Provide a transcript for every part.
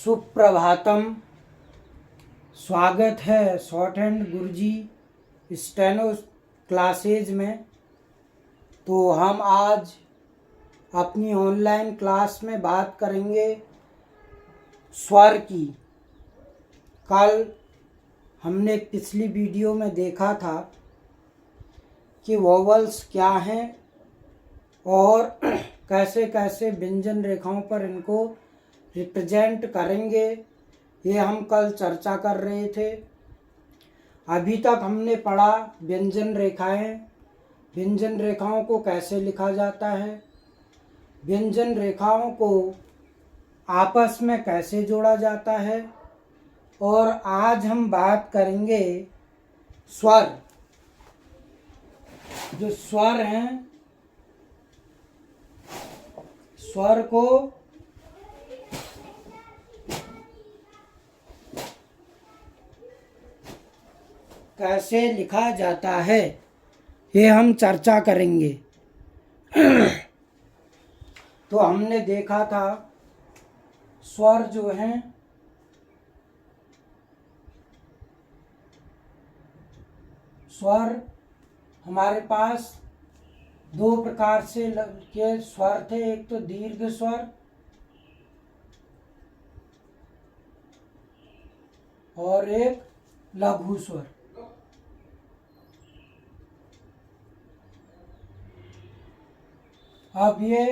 सुप्रभातम। स्वागत है short hand गुरुजी steno classes में। तो हम आज अपनी ऑनलाइन क्लास में बात करेंगे स्वर की। कल हमने पिछली वीडियो में देखा था कि वोवल्स क्या हैं और कैसे कैसे व्यंजन रेखाओं पर इनको रिप्रेजेंट करेंगे, ये हम कल चर्चा कर रहे थे। अभी तक हमने पढ़ा व्यंजन रेखाएं, व्यंजन रेखाओं को कैसे लिखा जाता है, व्यंजन रेखाओं को आपस में कैसे जोड़ा जाता है, और आज हम बात करेंगे स्वर। जो स्वर हैं, स्वर को कैसे लिखा जाता है, ये हम चर्चा करेंगे। तो हमने देखा था स्वर जो हैं स्वर हमारे पास दो प्रकार से के स्वर थे। एक तो दीर्घ स्वर और एक लघु स्वर। अब ये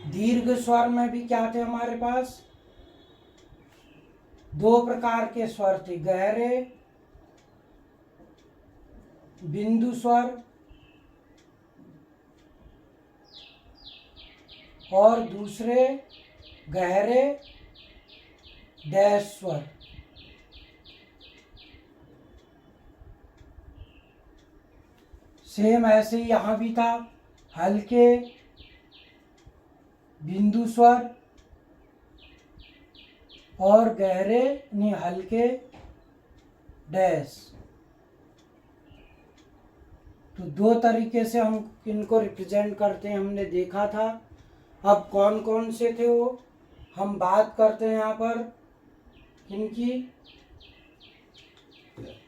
दीर्घ स्वर में भी क्या थे, हमारे पास दो प्रकार के स्वर थे, गहरे बिंदु स्वर और दूसरे गहरे डैश स्वर। सेम ऐसे ही यहाँ भी था, हल्के बिंदु स्वर और गहरे यानी हल्के डैश। तो दो तरीके से हम इनको रिप्रेजेंट करते हैं, हमने देखा था। अब कौन कौन से थे वो हम बात करते हैं यहाँ पर। इनकी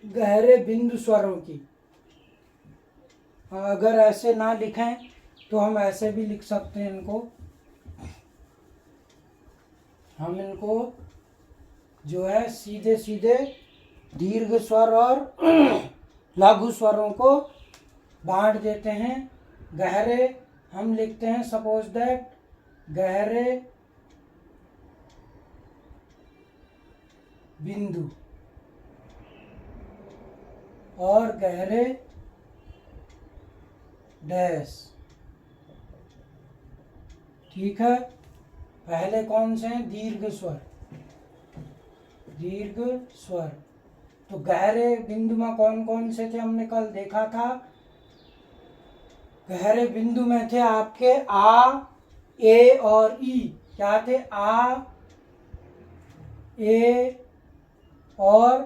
गहरे बिंदु स्वरों की। अगर ऐसे ना लिखें तो हम ऐसे भी लिख सकते हैं इनको। हम इनको जो है सीधे सीधे दीर्घ स्वर और लघु स्वरों को बांट देते हैं। गहरे हम लिखते हैं, सपोज दैट गहरे बिंदु और गहरे डैश। ठीक है, पहले कौन से हैं, दीर्घ स्वर। दीर्घ स्वर तो गहरे बिंदु में कौन कौन से थे हमने कल देखा था। गहरे बिंदु में थे आपके आ, ए और ई। क्या थे, आ, ए और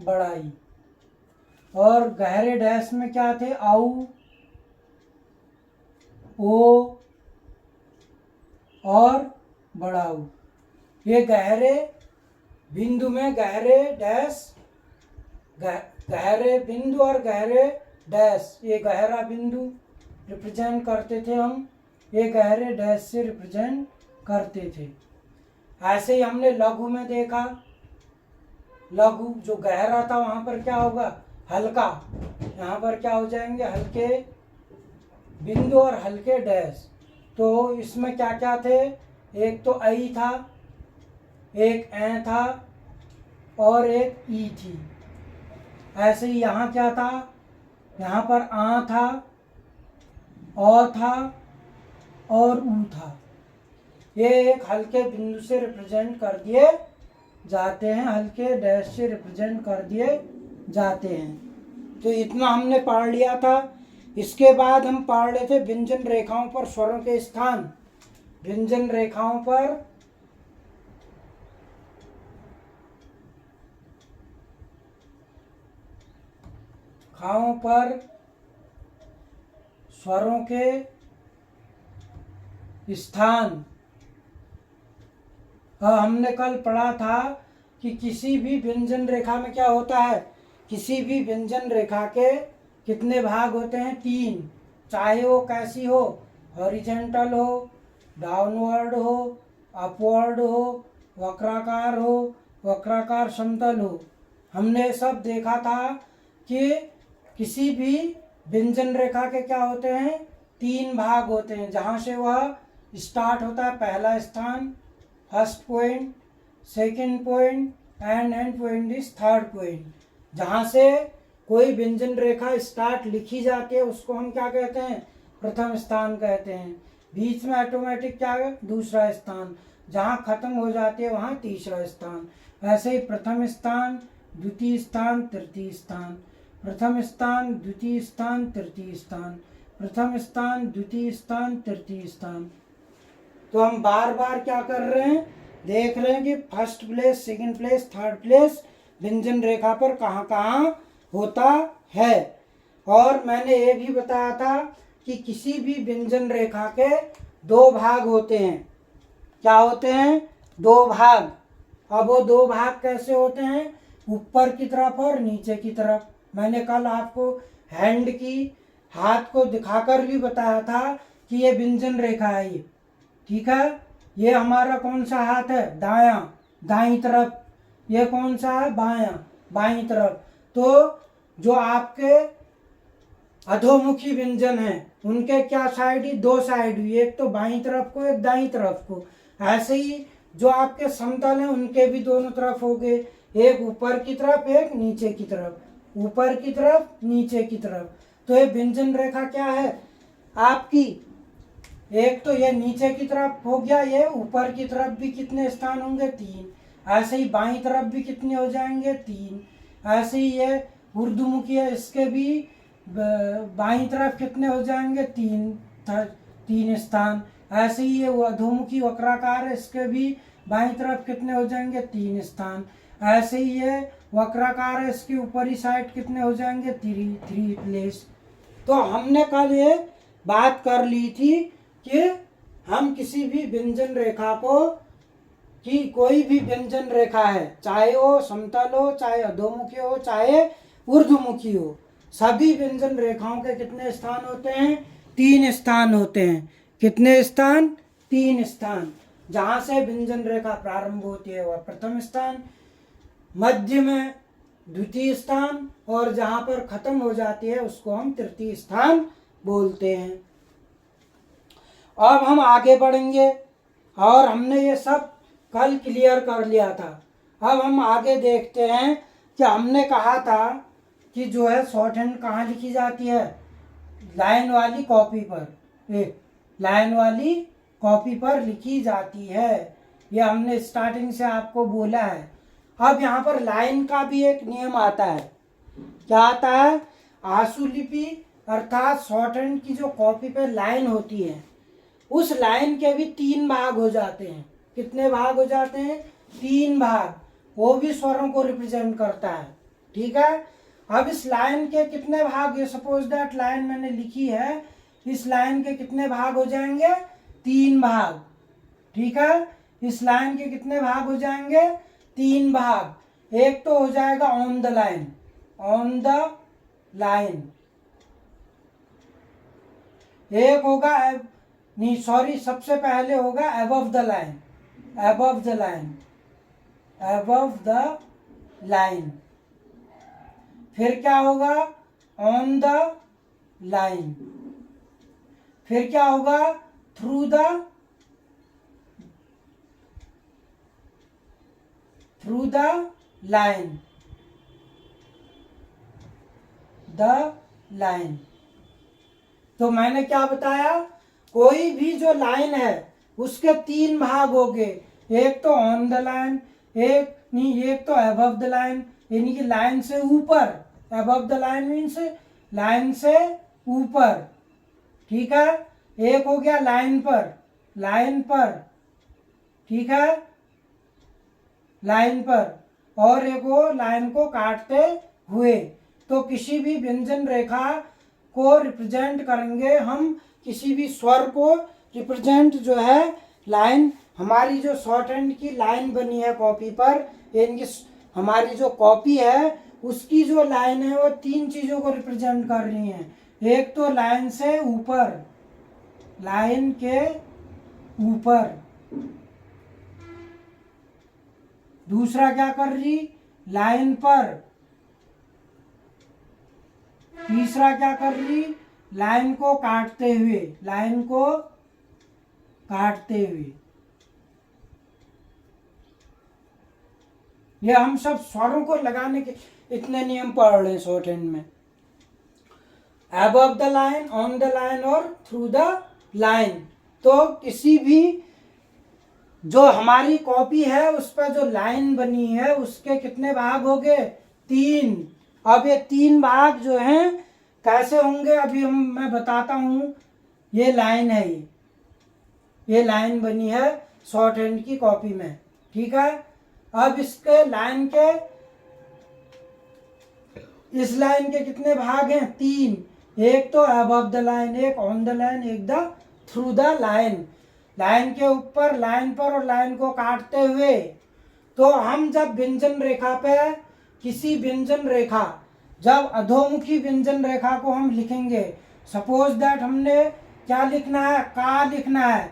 बड़ा ई। और गहरे डैश में क्या थे, औ, ओ और बड़ा ऊ। ये गहरे बिंदु में गहरे डैश, गहरे बिंदु और गहरे डैश, ये गहरा बिंदु रिप्रेजेंट करते थे हम, ये गहरे डैश से रिप्रेजेंट करते थे। ऐसे ही हमने लघु में देखा। लघु जो गहरा था वहां पर क्या होगा, हल्का। यहाँ पर क्या हो जाएंगे, हल्के बिंदु और हल्के डैश। तो इसमें क्या क्या थे, एक तो आई था, एक ए था और एक ई थी। ऐसे ही यहाँ क्या था, यहाँ पर आ था, औ था और ऊ था। ये एक हल्के बिंदु से रिप्रेजेंट कर दिए जाते हैं, हल्के डैश से रिप्रेजेंट कर दिए जाते हैं। तो इतना हमने पढ़ लिया था। इसके बाद हम पढ़ रहे थे व्यंजन रेखाओं पर स्वरों के स्थान। व्यंजन रेखाओं पर खाओं पर स्वरों के स्थान हमने कल पढ़ा था कि किसी भी व्यंजन रेखा में क्या होता है, किसी भी व्यंजन रेखा के कितने भाग होते हैं, 3, चाहे वो कैसी हो, हॉरिजेंटल हो, डाउनवर्ड हो, अपवर्ड हो, वक्राकार हो, वक्राकार समतल हो। हमने सब देखा था कि किसी भी व्यंजन रेखा के क्या होते हैं, 3 भाग होते हैं, जहाँ से वह स्टार्ट होता है, पहला स्थान, first point, second point and and point is third point. जहाँ से कोई व्यंजन रेखा स्टार्ट लिखी जाती है उसको हम क्या कहते हैं, प्रथम स्थान कहते हैं। बीच में ऑटोमेटिक क्या है, दूसरा स्थान, जहाँ खत्म हो जाती है वहाँ तीसरा स्थान। ऐसे ही प्रथम स्थान, द्वितीय स्थान, तृतीय स्थान, प्रथम स्थान, द्वितीय स्थान, तृतीय स्थान, प्रथम स्थान, द्वितीय स्थान, तृतीय स्थान। तो हम बार बार क्या कर रहे हैं, देख रहे हैं कि first place, second place, third place व्यंजन रेखा पर कहाँ कहाँ होता है। और मैंने ये भी बताया था कि किसी भी व्यंजन रेखा के 2 भाग होते हैं। क्या होते हैं, 2 भाग। अब वो 2 भाग कैसे होते हैं, ऊपर की तरफ और नीचे की तरफ। मैंने कल आपको हैंड की, हाथ को दिखाकर भी बताया था कि ये व्यंजन रेखा है ये, ठीक है। ये हमारा कौन सा हाथ है, दायां, दाईं तरफ। ये कौन सा है, बायां, बाईं तरफ। तो जो आपके अधोमुखी व्यंजन हैं उनके क्या साइड ही, 2 साइड हुई, एक तो बाईं तरफ को, एक दाईं तरफ को। ऐसे ही जो आपके समतल हैं उनके भी दोनों तरफ हो गए, एक ऊपर की तरफ, एक नीचे की तरफ, ऊपर की तरफ, नीचे की तरफ। तो ये व्यंजन रेखा क्या है आपकी, एक तो ये नीचे की तरफ हो गया, ये ऊपर की तरफ भी कितने स्थान होंगे, 3। ऐसे ही बाईं तरफ भी कितने हो जाएंगे, 3। ऐसे ही ये ऊर्ध्वमुखी है, इसके भी बाईं तरफ कितने हो जाएंगे, 3 स्थान। ऐसे ही ये अधोमुखी वक्राकार है, इसके भी बाईं तरफ कितने हो जाएंगे, 3 स्थान। ऐसे ही ये वक्राकार है, इसकी ऊपरी साइड कितने हो जाएंगे, 3 प्लेस। तो हमने कल ये बात कर ली थी कि हम किसी भी व्यंजन रेखा को, कि कोई भी व्यंजन रेखा है, चाहे वो समतल हो, चाहे अधोमुखी हो, चाहे ऊर्ध्वमुखी हो, सभी व्यंजन रेखाओं के कितने स्थान होते हैं, 3 स्थान होते हैं। कितने स्थान, 3 स्थान। जहाँ से व्यंजन रेखा प्रारंभ होती है वह प्रथम स्थान, मध्य में द्वितीय स्थान, और जहाँ पर खत्म हो जाती है उसको हम तृतीय स्थान बोलते हैं। अब हम आगे बढ़ेंगे, और हमने ये सब कल क्लियर कर लिया था। अब हम आगे देखते हैं कि हमने कहा था कि जो है शॉर्ट हैंड कहाँ लिखी जाती है, लाइन वाली कॉपी पर, लाइन वाली कॉपी पर लिखी जाती है। ये हमने स्टार्टिंग से आपको बोला है। अब यहाँ पर लाइन का भी एक नियम आता है। क्या आता है, आशुलिपि अर्थात शॉर्ट हैंड की जो कॉपी पे लाइन होती है, उस लाइन के भी 3 भाग हो जाते हैं। कितने भाग हो जाते हैं, 3 भाग। वो भी स्वरों को रिप्रेजेंट करता है, ठीक है। अब इस लाइन के कितने भाग, ये सपोज दैट लाइन मैंने लिखी है, इस लाइन के कितने भाग हो जाएंगे, 3 भाग, ठीक है। इस लाइन के कितने भाग हो जाएंगे, 3 भाग। एक तो हो जाएगा on the line, on the line. एक होगा, नहीं सॉरी, सबसे पहले होगा above the line, above the line, above the line. फिर क्या होगा, ऑन द लाइन। फिर क्या होगा, through the line, the line. तो मैंने क्या बताया, कोई भी जो लाइन है उसके 3 भाग हो गए, एक तो ऑन द लाइन, एक नहीं, एक तो अबव द लाइन, यानी कि लाइन से ऊपर। Above the line means line से ऊपर, ठीक है। एक हो गया लाइन पर, लाइन पर, ठीक है, लाइन पर, और एक वो लाइन को काटते हुए। तो किसी भी व्यंजन रेखा को रिप्रेजेंट करेंगे हम, किसी भी स्वर को रिप्रेजेंट जो है लाइन हमारी जो शॉर्ट हैंड की लाइन बनी है कॉपी पर, इनकी हमारी जो कॉपी है उसकी जो लाइन है वो तीन चीजों को रिप्रेजेंट कर रही है। एक तो लाइन से ऊपर, लाइन के ऊपर, दूसरा क्या कर रही, लाइन पर, तीसरा क्या कर रही, लाइन को काटते हुए, लाइन को काटते हुए। ये हम सब स्वरों को लगाने के इतने नियम पढ़ रहे हैं शॉर्ट हैंड में। Above the line, on the line और थ्रू द लाइन। तो किसी भी जो हमारी कॉपी है उस पर जो लाइन बनी है उसके कितने भाग हो गए, 3। अब ये 3 भाग जो हैं कैसे होंगे अभी मैं बताता हूँ। ये लाइन है, ये लाइन बनी है शॉर्ट हैंड की कॉपी में, ठीक है। अब इसके लाइन के, इस लाइन के कितने भाग हैं, 3। एक तो अबव द लाइन, एक ऑन द लाइन, एक the through the line. Line के ऊपर, लाइन पर और लाइन को काटते हुए। तो हम जब व्यंजन रेखा पे किसी व्यंजन रेखा, जब अधोमुखी व्यंजन रेखा को हम लिखेंगे, सपोज दैट हमने क्या लिखना है, का लिखना है,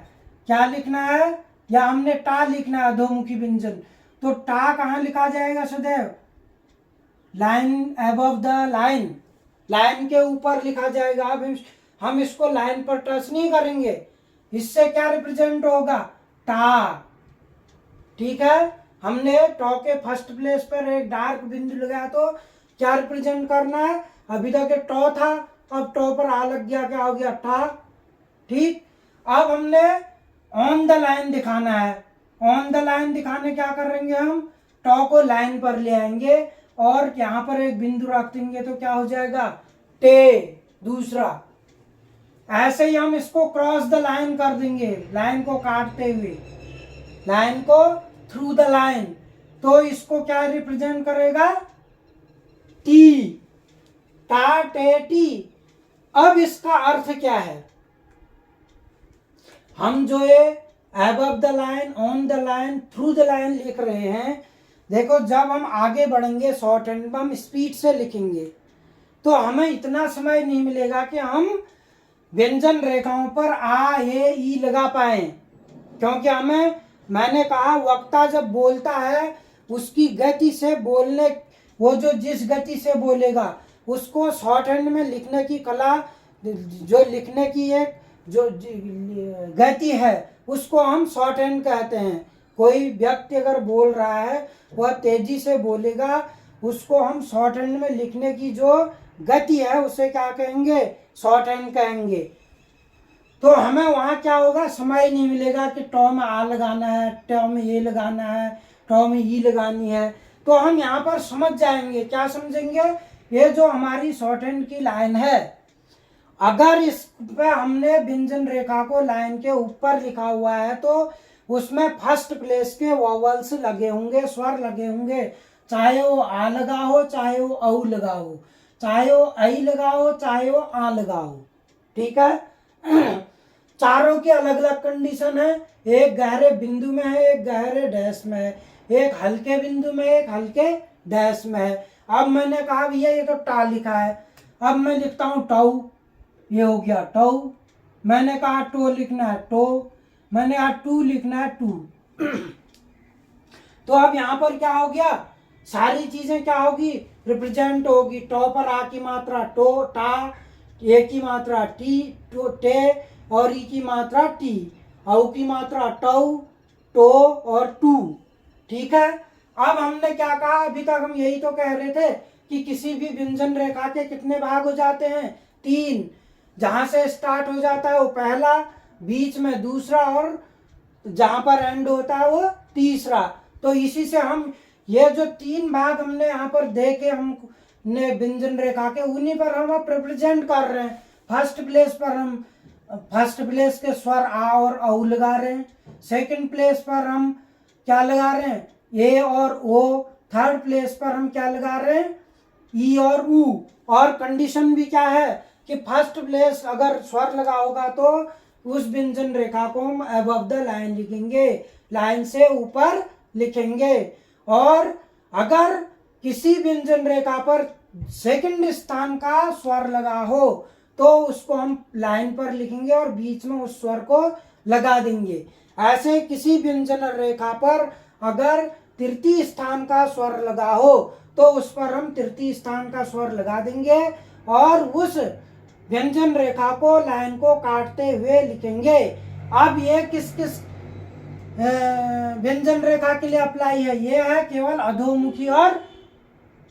क्या लिखना है, या हमने टा लिखना है अधोमुखी व्यंजन, तो टा कहाँ लिखा जाएगा सदैव, line above the line, line के ऊपर लिखा जाएगा। अब हम इसको लाइन पर टच नहीं करेंगे, इससे क्या रिप्रेजेंट होगा, टा, ठीक है। हमने टॉ के फर्स्ट प्लेस पर एक डार्क बिंदु लगाया तो क्या रिप्रेजेंट करना है, अभी तक ये टॉ था, अब टॉ पर आ लग गया, क्या हो गया, टा, ठीक। अब हमने ऑन द लाइन दिखाना है, ऑन द लाइन दिखाने क्या करेंगे, हम टॉ को लाइन पर ले आएंगे और यहाँ पर एक बिंदु रख देंगे तो क्या हो जाएगा, टे, दूसरा। ऐसे ही हम इसको क्रॉस द लाइन कर देंगे, लाइन को काटते हुए, लाइन को थ्रू द लाइन, तो इसको क्या रिप्रेजेंट करेगा, टी, टा टे टी। अब इसका अर्थ क्या है, हम जो ये above the line, on the line, through the line लिख रहे हैं, देखो जब हम आगे बढ़ेंगे शॉर्ट हैंड में हम स्पीड से लिखेंगे तो हमें इतना समय नहीं मिलेगा कि हम व्यंजन रेखाओं पर आ, ए, ई लगा पाए, क्योंकि हमें, मैंने कहा वक्ता जब बोलता है उसकी गति से बोलने, वो जो जिस गति से बोलेगा उसको शॉर्ट हैंड में लिखने की कला, जो लिखने की एक जो गति है उसको हम शॉर्ट हैंड कहते हैं। कोई व्यक्ति अगर बोल रहा है वह तेजी से बोलेगा, उसको हम शॉर्ट हैंड में लिखने की जो गति है उसे क्या कहेंगे, शॉर्ट हैंड कहेंगे। तो हमें वहाँ क्या होगा, समय नहीं मिलेगा कि टॉ में आ लगाना है, टॉ में ये लगाना है, टॉ में ई लगानी है। तो हम यहाँ पर समझ जाएंगे, क्या समझेंगे, ये जो हमारी शॉर्ट हैंड की लाइन है, अगर इस पे हमने व्यंजन रेखा को लाइन के ऊपर लिखा हुआ है तो उसमें फर्स्ट प्लेस के वॉवल्स लगे होंगे, स्वर लगे होंगे, चाहे वो आ लगा हो, चाहे वो औ लगा हो, चाहे वो आई लगा हो, चाहे वो आ लगा हो, ठीक है। चारों की अलग अलग कंडीशन है, एक गहरे बिंदु में है, एक गहरे डैश में है, एक हल्के बिंदु में, एक हल्के डैश में है। अब मैंने कहा भैया ये तो टा लिखा है, अब मैं लिखता हूँ टाउ, ये हो गया टाउ। मैंने कहा टो लिखना है, टो, मैंने कहा टू लिखना है, टू। तो अब यहाँ पर क्या हो गया, सारी चीजें क्या होगी, रिप्रेजेंट होगी। टो पर आ की मात्रा टो, टा, ए की मात्रा टी, टो, टे, और ई की मात्रा टी, औ की मात्रा टौ, टो और टू, ठीक है। अब हमने क्या कहा, अभी तक हम यही तो कह रहे थे कि किसी भी व्यंजन रेखा के कितने भाग हो जाते हैं, 3। जहां से स्टार्ट हो जाता है वो पहला, बीच में दूसरा और जहां पर एंड होता है वो तीसरा। तो इसी से हम ये जो 3 भाग हमने यहाँ पर देखे हमने व्यंजन रेखा के, उन्हीं पर हम रिप्रेजेंट कर रहे हैं। फर्स्ट प्लेस पर हम फर्स्ट प्लेस के स्वर आ और औ लगा रहे हैं, सेकंड प्लेस पर हम क्या लगा रहे हैं, ए और ओ, थर्ड प्लेस पर हम क्या लगा रहे हैं, ई और ऊ। और कंडीशन भी क्या है कि फर्स्ट प्लेस अगर स्वर लगा होगा तो उस व्यंजन रेखा को हम अबव द लाइन लिखेंगे, लाइन से ऊपर लिखेंगे। और अगर किसी व्यंजन रेखा पर सेकंड स्थान का स्वर लगा हो तो उसको हम लाइन पर लिखेंगे और बीच में उस स्वर को लगा देंगे। ऐसे किसी व्यंजन रेखा पर अगर तृतीय स्थान का स्वर लगा हो तो उस पर हम तृतीय स्थान का स्वर लगा देंगे और उस व्यंजन रेखा को, लाइन को काटते हुए लिखेंगे। अब ये किस किस व्यंजन रेखा के लिए अप्लाई है? ये है केवल अधोमुखी और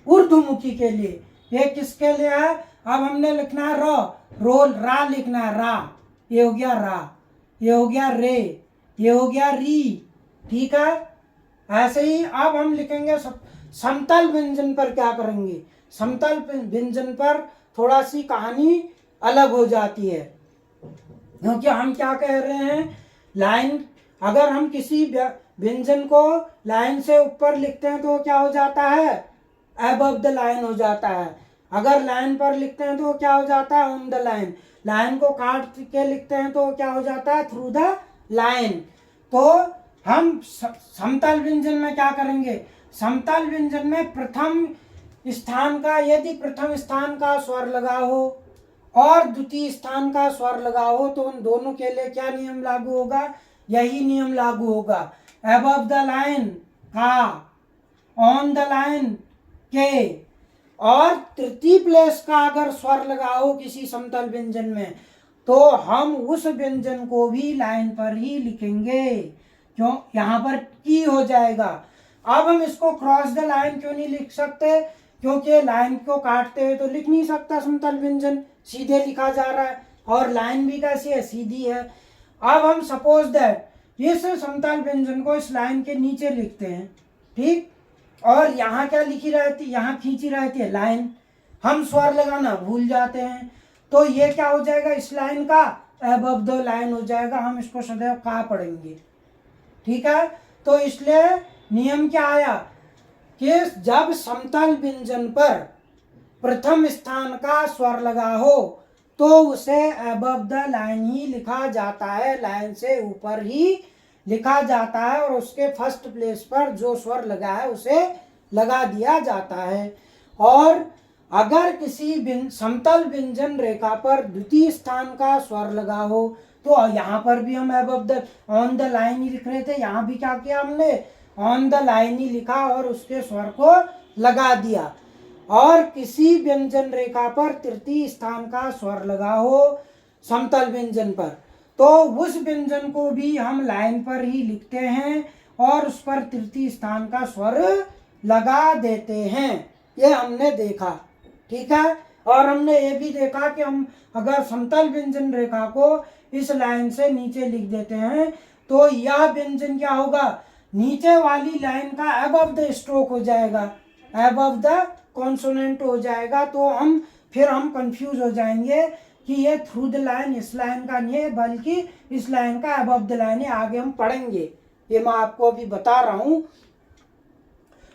ऊर्ध्वमुखी के लिए। ये किसके लिए है? अब हमने लिखना है रोल, रा लिखना है, रा, ये हो गया रा, ये हो गया रे, ये हो गया री, ठीक है। ऐसे ही अब हम लिखेंगे समतल व्यंजन पर क्या करेंगे? समतल व्यंजन पर थोड़ा सी कहानी अलग हो जाती है, क्योंकि हम क्या कह रहे हैं, लाइन, अगर हम किसी व्यंजन को लाइन से ऊपर लिखते हैं तो क्या हो जाता है? अबव द लाइन हो जाता है। अगर लाइन पर लिखते हैं तो क्या हो जाता है? On the line. लाइन को काट के लिखते हैं तो क्या हो जाता है? Through the line. तो हम समतल व्यंजन में क्या करेंगे? समतल व्यंजन में प्रथम स्थान का, यदि प्रथम स्थान का स्वर लगा हो और द्वितीय स्थान का स्वर लगा हो तो उन दोनों के लिए क्या नियम लागू होगा? यही नियम लागू होगा, अबव द लाइन का, ऑन द लाइन के। और तृतीय प्लेस का अगर स्वर लगा हो किसी समतल व्यंजन में तो हम उस व्यंजन को भी लाइन पर ही लिखेंगे। क्यों? यहाँ पर की हो जाएगा। अब हम इसको क्रॉस द लाइन क्यों नहीं लिख सकते? क्योंकि लाइन को काटते हुए तो लिख नहीं सकता समतल व्यंजन, सीधे लिखा जा रहा है और लाइन भी कैसी है? सीधी है। अब हम सपोज दैट इस समतल व्यंजन को इस लाइन के नीचे लिखते हैं, ठीक, और यहाँ क्या लिखी रहती, यहाँ खींची रहती है लाइन, हम स्वर लगाना भूल जाते हैं तो ये क्या हो जाएगा? इस लाइन का अबव द लाइन हो जाएगा, हम इसको सदैव का पढ़ेंगे, ठीक है। तो इसलिए नियम क्या आया कि जब समतल व्यंजन पर प्रथम स्थान का स्वर लगा हो तो उसे अबव द लाइन ही लिखा जाता है, लाइन से ऊपर ही लिखा जाता है और उसके फर्स्ट प्लेस पर जो स्वर लगा है उसे लगा दिया जाता है। और अगर किसी समतल व्यंजन रेखा पर द्वितीय स्थान का स्वर लगा हो तो यहाँ पर भी हम above the, on the line ही लिख रहे थे, यहाँ भी क्या किया हमने? ऑन द लाइन ही लिखा और उसके स्वर को लगा दिया। और किसी व्यंजन रेखा पर तृतीय स्थान का स्वर लगा हो समतल व्यंजन पर तो उस व्यंजन को भी हम लाइन पर ही लिखते हैं और उस पर तृतीय स्थान का स्वर लगा देते हैं। ये हमने देखा, ठीक है। और हमने ये भी देखा कि हम अगर समतल व्यंजन रेखा को इस लाइन से नीचे लिख देते हैं तो यह व्यंजन क्या होगा? नीचे वाली लाइन का अबव द स्ट्रोक हो जाएगा, अबव द कॉन्सोनेंट हो जाएगा। तो हम कंफ्यूज हो जाएंगे कि ये थ्रू द लाइन इस लाइन का नहीं है बल्कि इस लाइन का अबव द लाइन है। आगे हम पढ़ेंगे, ये मैं आपको अभी बता रहा हूं।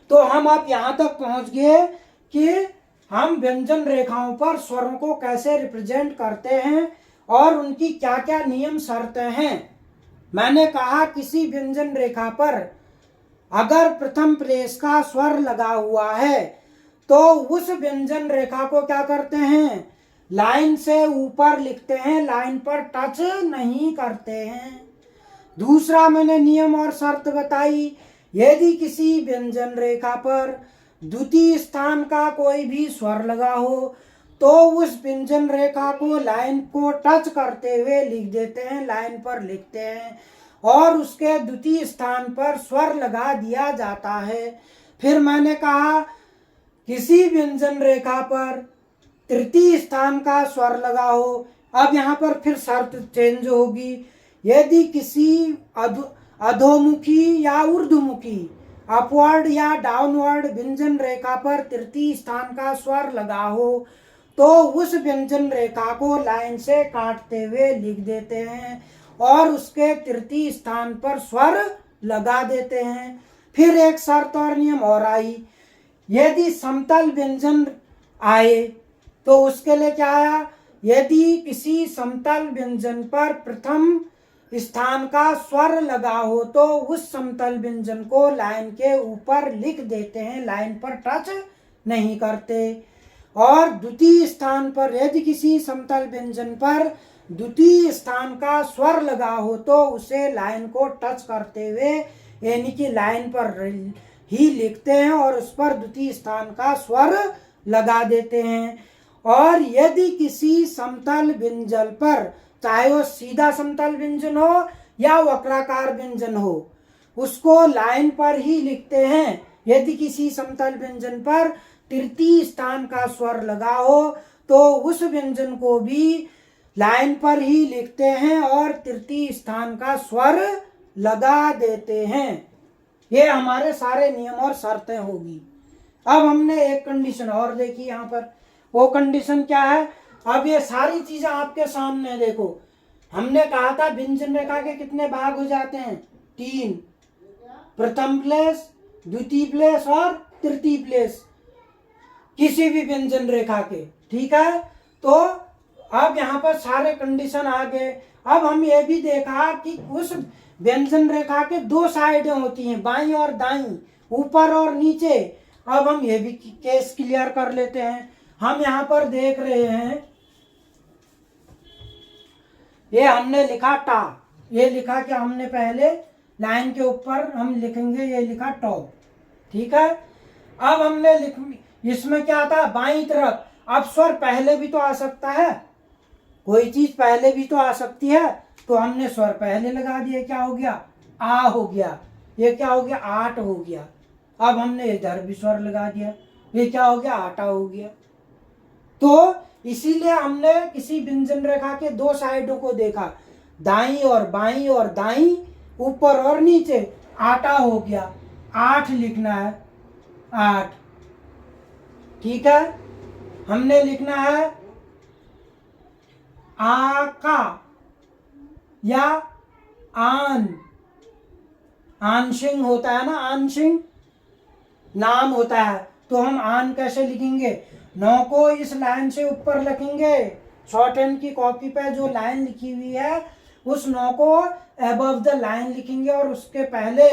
तो हम आप यहाँ तक पहुंच गए कि हम व्यंजन रेखाओं पर स्वरों को कैसे रिप्रेजेंट करते हैं और उनकी क्या क्या नियम शर्तें हैं। मैंने कहा किसी व्यंजन रेखा पर अगर प्रथम प्लेस का स्वर लगा हुआ है तो उस व्यंजन रेखा को क्या करते हैं? लाइन से ऊपर लिखते हैं, लाइन पर टच नहीं करते हैं। दूसरा मैंने नियम और शर्त बताई, यदि किसी व्यंजन रेखा पर द्वितीय स्थान का कोई भी स्वर लगा हो तो उस व्यंजन रेखा को लाइन को टच करते हुए लिख देते हैं, लाइन पर लिखते हैं और उसके द्वितीय स्थान पर स्वर लगा दिया जाता है। फिर मैंने कहा किसी व्यंजन रेखा पर तृतीय स्थान का स्वर लगा हो, अब यहाँ पर फिर शर्त चेंज होगी, यदि किसी अधोमुखी या ऊर्ध्वमुखी, अपवर्ड या डाउनवर्ड व्यंजन रेखा पर तृतीय स्थान का स्वर लगा हो तो उस व्यंजन रेखा को लाइन से काटते हुए लिख देते हैं और उसके तृतीय स्थान पर स्वर लगा देते हैं। फिर एक शर्त और नियम और आई, यदि समतल व्यंजन आए तो उसके लिए क्या आया यदि किसी समतल व्यंजन पर प्रथम स्थान का स्वर लगा हो तो उस समतल व्यंजन को लाइन के ऊपर लिख देते हैं, लाइन पर टच नहीं करते। और द्वितीय स्थान पर यदि किसी समतल व्यंजन पर द्वितीय स्थान का स्वर लगा हो तो उसे लाइन को टच करते हुए यानी कि लाइन पर ही लिखते हैं और उस पर द्वितीय स्थान का स्वर लगा देते हैं। और यदि किसी समतल व्यंजन पर, चाहे वो सीधा समतल व्यंजन हो या वक्राकार व्यंजन हो, उसको लाइन पर ही लिखते हैं। यदि किसी समतल व्यंजन पर तृतीय स्थान का स्वर लगा हो तो उस व्यंजन को भी लाइन पर ही लिखते हैं और तृतीय स्थान का स्वर लगा देते हैं। ये हमारे सारे नियम और शर्तें होगी। अब हमने एक कंडीशन और देखी यहाँ पर, वो कंडीशन क्या है? अब ये सारी चीजें आपके सामने देखो। हमने कहा था व्यंजन रेखा के कितने भाग हो जाते हैं? 3, प्रथम प्लेस, द्वितीय प्लेस और तृतीय प्लेस किसी भी व्यंजन रेखा के, ठीक है। तो अब यहाँ पर सारे कंडीशन आ गए। अब हम ये भी देखा कि उस व्यंजन रेखा के 2 साइडें होती हैं, बाईं और दाईं, ऊपर और नीचे। अब हम ये भी केस क्लियर कर लेते हैं। हम यहाँ पर देख रहे हैं, ये हमने लिखा टा, ये लिखा क्या हमने पहले लाइन के ऊपर हम लिखेंगे, ये लिखा टॉप, ठीक है। अब हमने इसमें क्या था? बाईं तरफ। अब स्वर पहले भी तो आ सकता है, कोई चीज पहले भी तो आ सकती है, तो हमने स्वर पहले लगा दिया। क्या हो गया? आ हो गया। ये क्या हो गया? आट हो गया। अब हमने इधर भी स्वर लगा दिया, ये क्या हो गया? आटा हो गया। तो इसीलिए हमने किसी व्यंजन रेखा के 2 साइडों को देखा, दाईं और बाईं और दाईं, ऊपर और नीचे। आटा हो गया, 8 लिखना है, 8, ठीक है। हमने लिखना है आका या आन, आंशिंग होता है ना, आंशिंग नाम होता है, तो हम आन कैसे लिखेंगे? 9 को इस लाइन से ऊपर लिखेंगे, शॉर्ट हैंड की कॉपी पे जो लाइन लिखी हुई है उस 9 को अबव द लाइन लिखेंगे और उसके पहले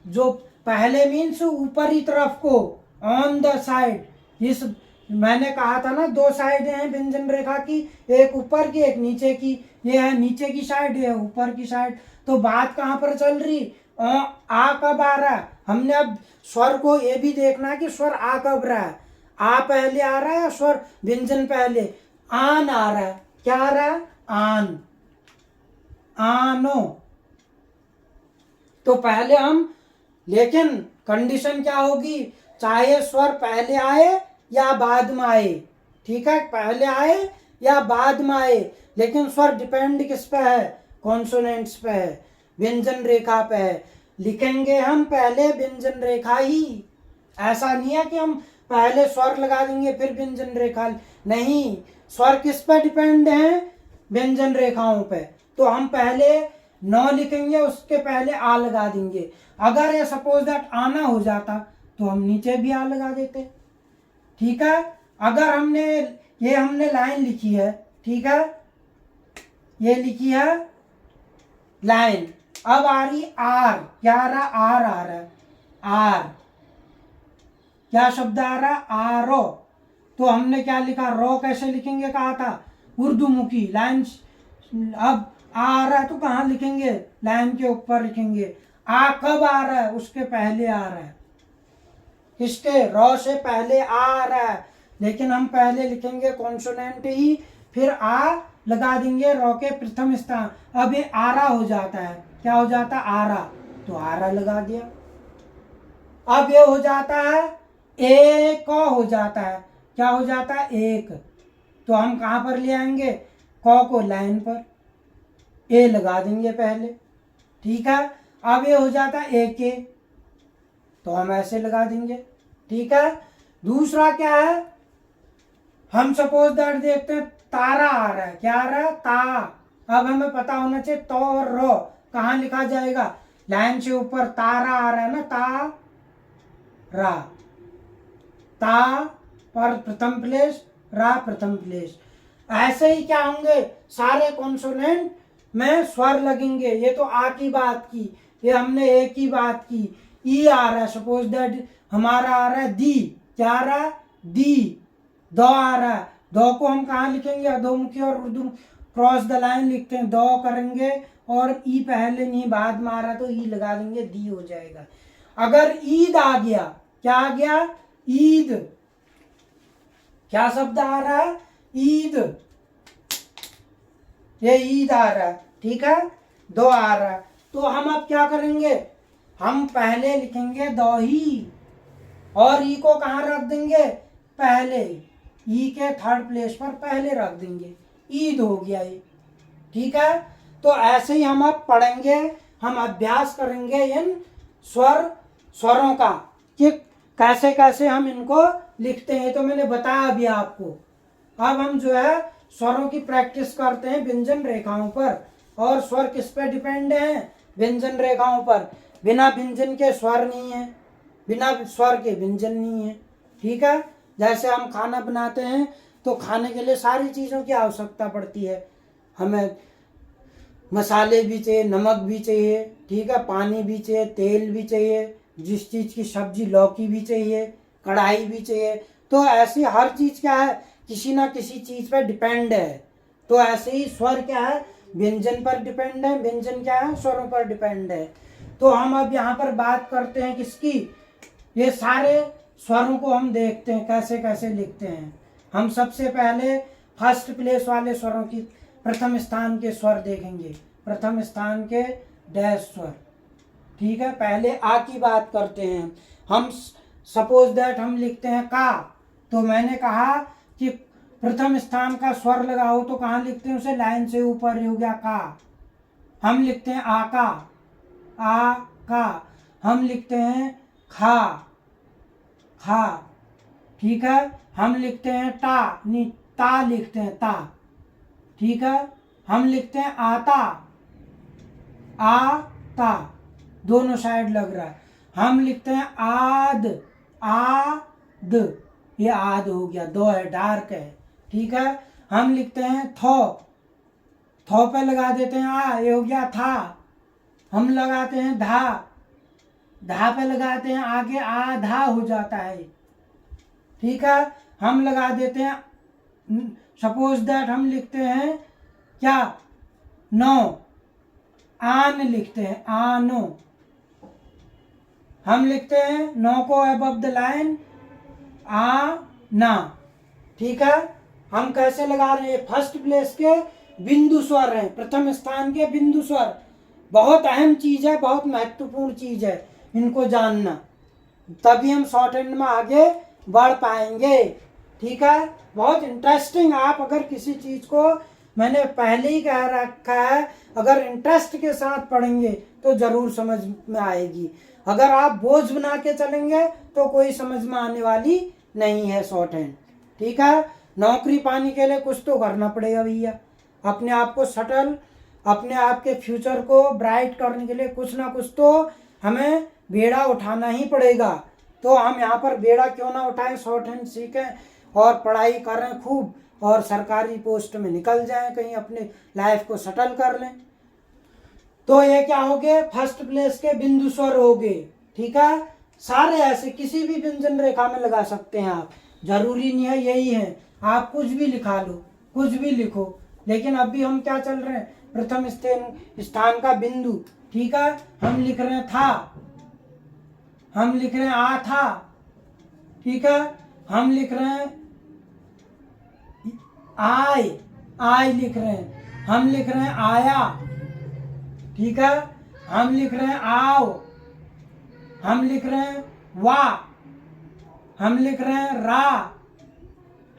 जो पहले मीन्स ऊपरी तरफ को, ऑन द साइड। इस मैंने कहा था ना 2 साइड हैं व्यंजन रेखा की, एक ऊपर की एक नीचे की। ये है नीचे की साइड, ये है ऊपर की साइड। तो बात कहाँ पर चल रही? आ कब आ रहा है? हमने अब स्वर को ये भी देखना है कि स्वर आ कब रहा है। आ पहले आ रहा है, स्वर व्यंजन पहले। आन आ रहा है। क्या आ रहा है? आन, आनो। तो पहले हम, लेकिन कंडीशन क्या होगी? चाहे स्वर पहले आए या बाद में आए, ठीक है, पहले आए या बाद में आए, लेकिन स्वर डिपेंड किस पे है? कॉन्सोनेंट्स पे है, व्यंजन रेखा पे है। लिखेंगे हम पहले व्यंजन रेखा ही, ऐसा नहीं है कि हम पहले स्वर लगा देंगे फिर व्यंजन रेखा, नहीं। स्वर किस पे डिपेंड है? व्यंजन रेखाओं पे। तो हम पहले 9 लिखेंगे, उसके पहले आ लगा देंगे। अगर ये सपोज दैट आना हो जाता तो हम नीचे भी आ लगा देते, ठीक है। अगर हमने लाइन लिखी है, ठीक है, ये लिखी है लाइन। अब आ रही आर, क्या आ रहा? आर आ रहा है, आर। क्या शब्द आ रहा? आरो। तो हमने क्या लिखा? रो कैसे लिखेंगे कहा था? उर्दूमुखी लाइन। अब आ रहा है तो कहाँ लिखेंगे? लाइन के ऊपर लिखेंगे। आ कब आ रहा है? उसके पहले आ रहा है, किसके? रो से पहले आ रहा है, लेकिन हम पहले लिखेंगे कॉन्सोनेंट ही, फिर आ लगा देंगे रो के प्रथम स्थान। अब ये आरा हो जाता है। क्या हो जाता है? आरा। तो आरा लगा दिया। अब ये हो जाता है एक हो जाता है। क्या हो जाता है? एक। तो हम कहाँ पर ले आएंगे? क को लाइन पर, ए लगा देंगे पहले, ठीक है। अब ये हो जाता है एक ए, तो हम ऐसे लगा देंगे, ठीक है। दूसरा क्या है? हम सपोज दैट देखते हैं तारा आ रहा है। क्या आ रहा है? ता। अब हमें पता होना चाहिए तो और रो कहाँ लिखा जाएगा? लाइन से ऊपर। तारा आ रहा है ना, ता रा, ता पर प्रथम प्लेस, रा प्रथम प्लेस। ऐसे ही क्या होंगे, सारे कॉन्सोनेंट में स्वर लगेंगे। ये तो आ की बात की, ये हमने ए की बात की। ई आ रहा है, सपोज दैट हमारा आ रहा है दी, क्या आ रहा है, दी। दो आ रहा है, दो को हम कहाँ लिखेंगे, अधोमुखी और उर्दू क्रॉस द लाइन लिखते हैं, दो करेंगे और ई पहले नहीं बाद में आ रहा तो ई लगा देंगे, दी हो जाएगा। अगर ईद आ गया, क्या आ गया, ईद, क्या शब्द आ रहा है, ईद, ये ईद आ रहा है, ठीक है, दो आ रहा है। तो हम अब क्या करेंगे, हम पहले लिखेंगे दो ही, और ई को कहाँ रख देंगे, पहले, ई के थर्ड प्लेस पर पहले रख देंगे, ईद हो गया ये, ठीक है। तो ऐसे ही हम अब पढ़ेंगे, हम अभ्यास करेंगे इन स्वरों का कि कैसे कैसे हम इनको लिखते हैं। तो मैंने बताया अभी आपको। अब हम जो है स्वरों की प्रैक्टिस करते हैं व्यंजन रेखाओं पर। और स्वर किस पे डिपेंड है, व्यंजन रेखाओं पर। बिना व्यंजन के स्वर नहीं है, बिना स्वर के व्यंजन नहीं है, ठीक है। जैसे हम खाना बनाते हैं तो खाने के लिए सारी चीज़ों की आवश्यकता पड़ती है, हमें मसाले भी चाहिए, नमक भी चाहिए, ठीक है, पानी भी चाहिए, तेल भी चाहिए, जिस चीज़ की सब्जी, लौकी भी चाहिए, कढ़ाई भी चाहिए। तो ऐसी हर चीज़ क्या है, किसी ना किसी चीज़ पर डिपेंड है। तो ऐसे ही स्वर क्या है, व्यंजन पर डिपेंड है, व्यंजन क्या है, स्वरों पर डिपेंड है। तो हम अब यहाँ पर बात करते हैं किसकी, ये सारे स्वरों को हम देखते हैं कैसे कैसे लिखते हैं। हम सबसे पहले फर्स्ट प्लेस वाले स्वरों की, प्रथम स्थान के स्वर देखेंगे, प्रथम स्थान के डैश स्वर, ठीक है। पहले आ की बात करते हैं हम। सपोज दैट हम लिखते हैं का, तो मैंने कहा कि प्रथम स्थान का स्वर लगाओ तो कहाँ लिखते हैं उसे, लाइन से ऊपर हो गया का। हम लिखते हैं आका, आ का। हम लिखते हैं खा, खा, ठीक है। हम लिखते हैं टा, नी, ता लिखते हैं ता, ठीक है। हम लिखते हैं आता, आ ता, दोनों साइड लग रहा है। हम लिखते हैं आद, आद, ये आद हो गया, दो है, डार्क है, ठीक है। हम लिखते हैं थो, थो पे लगा देते हैं आ, ये हो गया था। हम लगाते हैं धा, धा पे लगाते हैं आगे, आधा हो जाता है, ठीक है। हम लगा देते हैं, सपोज दैट हम लिखते हैं क्या, नो, आन लिखते हैं, आनो। हम लिखते हैं नो को अबव द लाइन, आ ना, ठीक है। हम कैसे लगा रहे हैं, फर्स्ट प्लेस के बिंदु स्वर हैं, प्रथम स्थान के बिंदु स्वर। बहुत अहम चीज है, बहुत महत्वपूर्ण चीज है, इनको जानना, तभी हम शॉर्ट हैंड में आगे बढ़ पाएंगे, ठीक है। बहुत इंटरेस्टिंग, आप अगर किसी चीज को, मैंने पहले ही कह रखा है, अगर इंटरेस्ट के साथ पढ़ेंगे तो जरूर समझ में आएगी। अगर आप बोझ बना के चलेंगे तो कोई समझ में आने वाली नहीं है शॉर्ट हैंड, ठीक है। नौकरी पाने के लिए कुछ तो करना पड़ेगा भैया, अपने आप को सटल, अपने आप के फ्यूचर को ब्राइट करने के लिए कुछ ना कुछ तो हमें बेड़ा उठाना ही पड़ेगा। तो हम यहाँ पर बेड़ा क्यों ना उठाएं, शॉर्ट हैंड सीखें और पढ़ाई करें खूब, और सरकारी पोस्ट में निकल जाएं, कहीं अपने लाइफ को सेटल कर लें। तो ये क्या हो गए, फर्स्ट प्लेस के बिंदु स्वर हो गए, ठीक है। सारे ऐसे किसी भी व्यंजन रेखा में लगा सकते हैं आप, जरूरी नहीं है यही है, आप कुछ भी लिखा लो, कुछ भी लिखो। लेकिन अभी हम क्या चल रहे हैं, प्रथम स्थान का बिंदु, ठीक है। हम लिख रहे हैं था, हम लिख रहे हैं आ था, ठीक है। हम लिख रहे हैं आय, आय लिख रहे हैं। हम लिख रहे हैं आया, ठीक है। हम लिख रहे हैं आओ, हम लिख रहे हैं वा, हम लिख रहे हैं रा,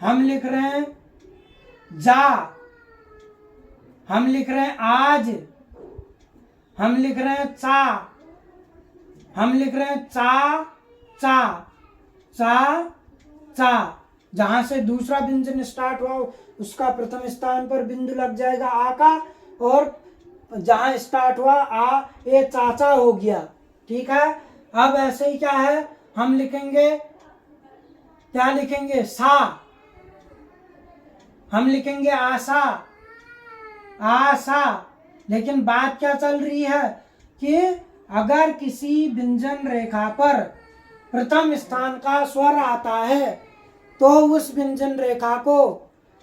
हम लिख रहे हैं जा, हम लिख रहे हैं आज, हम लिख रहे हैं चा, हम लिख रहे हैं चा, चा, चा, चा। जहां से दूसरा व्यंजन स्टार्ट हुआ उसका प्रथम स्थान पर बिंदु लग जाएगा आ का, और जहां स्टार्ट हुआ आ, ये चाचा हो गया, ठीक है। अब ऐसे ही क्या है, हम लिखेंगे, क्या लिखेंगे, सा, हम लिखेंगे आशा, आशा। लेकिन बात क्या चल रही है कि अगर किसी व्यंजन रेखा पर प्रथम स्थान का स्वर आता है तो उस व्यंजन रेखा को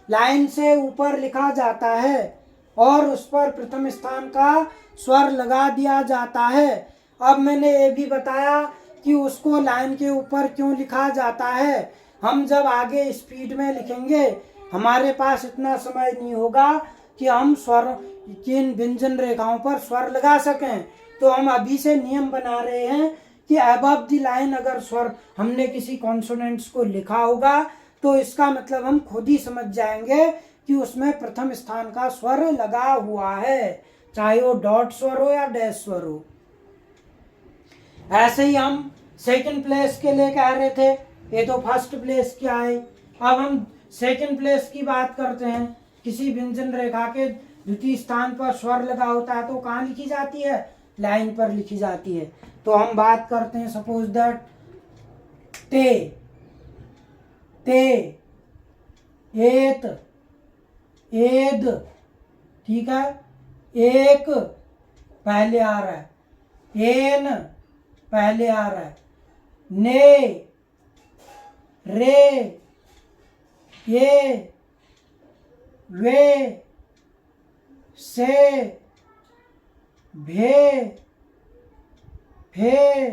लाइन से ऊपर लिखा जाता है और उस पर प्रथम स्थान का स्वर लगा दिया जाता है। अब मैंने ये भी बताया कि उसको लाइन के ऊपर क्यों लिखा जाता है। हम जब आगे स्पीड में लिखेंगे हमारे पास इतना समय नहीं होगा कि हम स्वर किन व्यंजन रेखाओं पर स्वर लगा सकें, तो हम अभी से नियम बना रहे हैं कि अबव द लाइन अगर स्वर हमने किसी कॉन्सोनेंट्स को लिखा होगा तो इसका मतलब हम खुद ही समझ जाएंगे कि उसमें प्रथम स्थान का स्वर लगा हुआ है, चाहे वो डॉट स्वर हो या डैश स्वर हो। ऐसे ही हम सेकंड प्लेस के लिए कह रहे थे, ये तो फर्स्ट प्लेस की आए। अब हम सेकंड प्लेस की बात करते हैं। किसी व्यंजन रेखा के द्वितीय स्थान पर स्वर लगा होता है तो कहाँ लिखी जाती है? लाइन पर लिखी जाती है। तो हम बात करते हैं सपोज दैट ते, ते, एत, एद, ठीक है, एक पहले आ रहा है, एन पहले आ रहा है, ने, रे, ये, वे, से, भे, फे।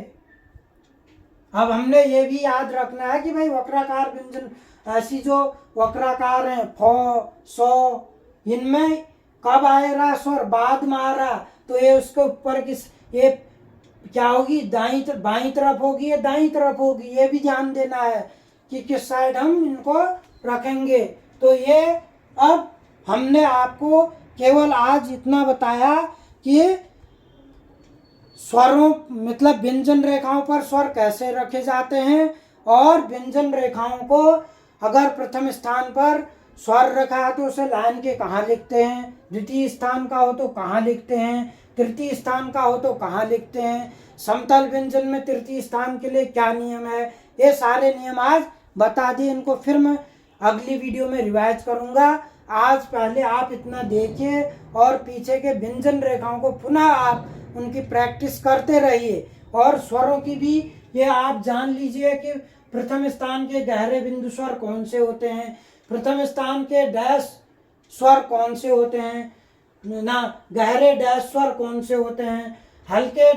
अब हमने ये भी याद रखना है कि भाई वक्राकार व्यंजन, ऐसी जो वक्राकार हैं फ, सो, इनमें कब आएगा स्वर? बाद में आ रहा, तो ये उसके ऊपर किस, ये क्या होगी? बाईं तरफ होगी या दाईं तरफ होगी, ये भी ध्यान देना है कि किस साइड हम इनको रखेंगे। तो ये अब हमने आपको केवल आज इतना बताया कि स्वरों मतलब व्यंजन रेखाओं पर स्वर कैसे रखे जाते हैं और व्यंजन रेखाओं को अगर प्रथम स्थान पर स्वर रखा है तो उसे लाइन के कहाँ लिखते हैं, द्वितीय स्थान का हो तो कहाँ लिखते हैं, तृतीय स्थान का हो तो कहाँ लिखते हैं, समतल व्यंजन में तृतीय स्थान के लिए क्या नियम है, ये सारे नियम आज बता दिए। इनको फिर मैं अगली वीडियो में रिवाइज करूंगा। आज पहले आप इतना देखिए और पीछे के व्यंजन रेखाओं को पुनः आप उनकी प्रैक्टिस करते रहिए और स्वरों की भी ये आप जान लीजिए कि प्रथम स्थान के गहरे बिंदु स्वर कौन से होते हैं, प्रथम स्थान के डैश स्वर कौन से होते हैं, ना गहरे डैश स्वर कौन से होते हैं, हल्के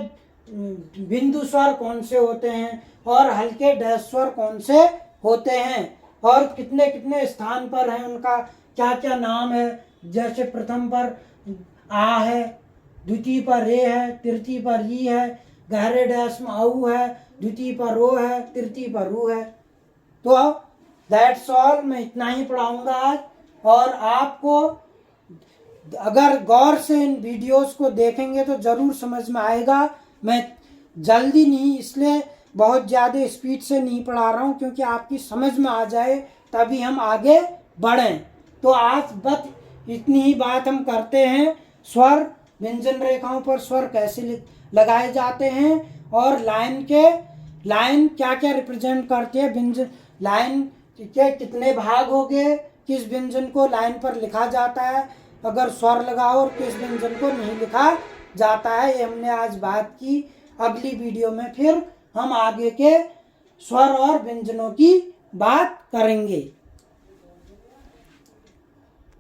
बिंदु स्वर कौन से होते हैं और हल्के डैश स्वर कौन से होते हैं और कितने कितने स्थान पर हैं, उनका क्या क्या नाम है। जैसे प्रथम पर आ है, द्वितीय पर रे है, तृतीय पर ई है, गहरे डैश में औ है, द्वितीय पर रो है, तृतीय पर रू है। तो दैट्स ऑल, मैं इतना ही पढ़ाऊंगा आज। और आपको अगर गौर से इन वीडियोस को देखेंगे तो ज़रूर समझ में आएगा। मैं जल्दी नहीं, इसलिए बहुत ज़्यादा स्पीड से नहीं पढ़ा रहा हूँ क्योंकि आपकी समझ में आ जाए तभी हम आगे बढ़ें। तो आज बस इतनी ही बात हम करते हैं। स्वर, व्यंजन रेखाओं पर स्वर कैसे लगाए जाते हैं और लाइन क्या क्या रिप्रेजेंट करती है, व्यंजन लाइन के कितने भाग हो गए, किस व्यंजन को लाइन पर लिखा जाता है अगर स्वर लगाओ और किस व्यंजन को नहीं लिखा जाता है, ये हमने आज बात की। अगली वीडियो में फिर हम आगे के स्वर और व्यंजनों की बात करेंगे।